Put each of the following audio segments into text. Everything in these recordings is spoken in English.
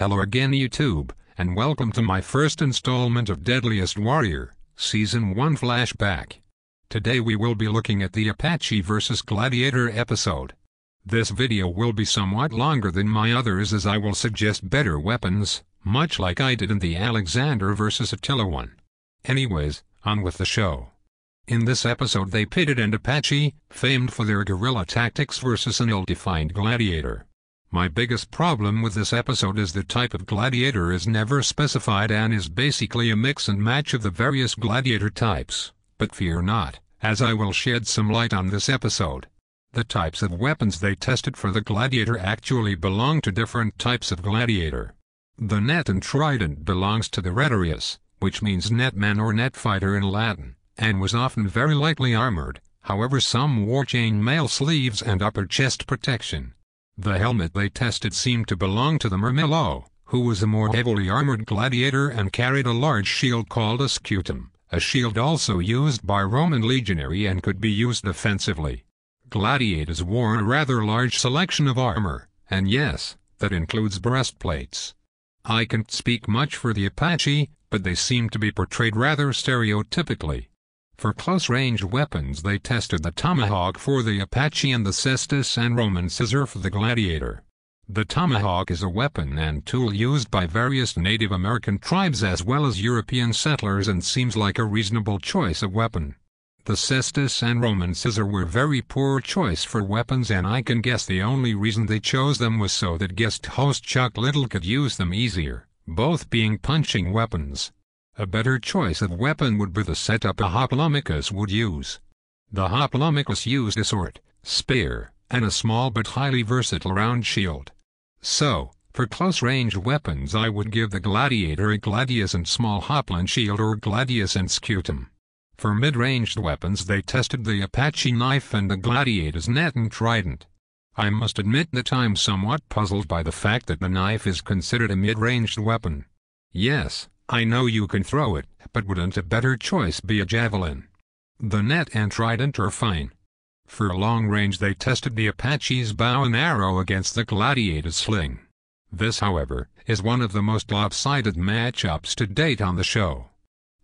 Hello again YouTube, and welcome to my first installment of Deadliest Warrior, Season 1 Flashback. Today we will be looking at the Apache vs Gladiator episode. This video will be somewhat longer than my others as I will suggest better weapons, much like I did in the Alexander vs Attila one. Anyways, on with the show. In this episode they pitted an Apache, famed for their guerrilla tactics versus an ill-defined gladiator. My biggest problem with this episode is the type of gladiator is never specified and is basically a mix and match of the various gladiator types, but fear not, as I will shed some light on this episode. The types of weapons they tested for the gladiator actually belong to different types of gladiator. The net and trident belongs to the rhetorius, which means netman or net fighter in Latin, and was often very lightly armored, however some wore chain-mail sleeves and upper chest protection. The helmet they tested seemed to belong to the Murmillo, who was a more heavily armored gladiator and carried a large shield called a scutum, a shield also used by Roman legionary and could be used offensively. Gladiators wore a rather large selection of armor, and yes, that includes breastplates. I can't speak much for the Apache, but they seem to be portrayed rather stereotypically. For close-range weapons they tested the tomahawk for the Apache and the cestus and Roman scissor for the gladiator. The tomahawk is a weapon and tool used by various Native American tribes as well as European settlers and seems like a reasonable choice of weapon. The cestus and Roman scissor were very poor choice for weapons and I can guess the only reason they chose them was so that guest host Chuck Little could use them easier, both being punching weapons. A better choice of weapon would be the setup a hoplomachus would use. The hoplomachus used a sword, spear, and a small but highly versatile round shield. So, for close-range weapons I would give the gladiator a gladius and small hopland shield or gladius and scutum. For mid-ranged weapons they tested the Apache knife and the gladiator's net and trident. I must admit that I'm somewhat puzzled by the fact that the knife is considered a mid-ranged weapon. Yes, I know you can throw it, but wouldn't a better choice be a javelin? The net and trident are fine. For long range they tested the Apache's bow and arrow against the gladiator's sling. This, however, is one of the most lopsided matchups to date on the show.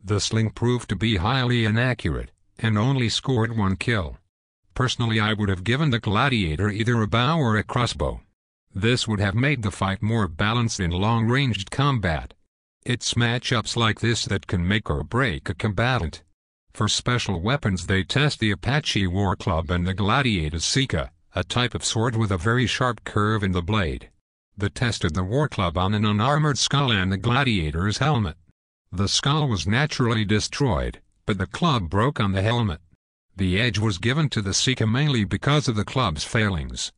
The sling proved to be highly inaccurate, and only scored 1 kill. Personally I would have given the gladiator either a bow or a crossbow. This would have made the fight more balanced in long-ranged combat. It's matchups like this that can make or break a combatant. For special weapons they test the Apache war club and the gladiator's sika, a type of sword with a very sharp curve in the blade. They tested the war club on an unarmored skull and the gladiator's helmet. The skull was naturally destroyed, but the club broke on the helmet. The edge was given to the sika mainly because of the club's failings.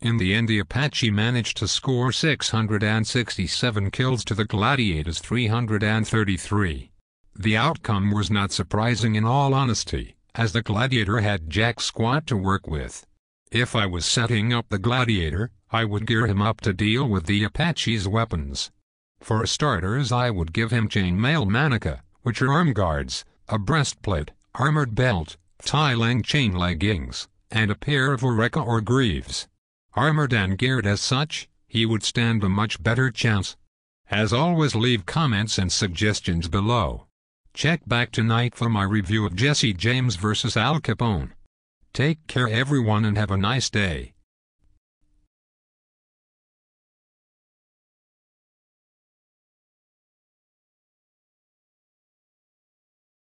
In the end the Apache managed to score 667 kills to the gladiator's 333. The outcome was not surprising in all honesty, as the gladiator had jack squat to work with. If I was setting up the gladiator, I would gear him up to deal with the Apache's weapons. For starters I would give him chainmail manica, which are arm guards, a breastplate, armored belt, tie-lang chain leggings, and a pair of oreca or greaves. Armored and geared as such, he would stand a much better chance. As always leave comments and suggestions below. Check back tonight for my review of Jesse James vs Al Capone. Take care everyone and have a nice day.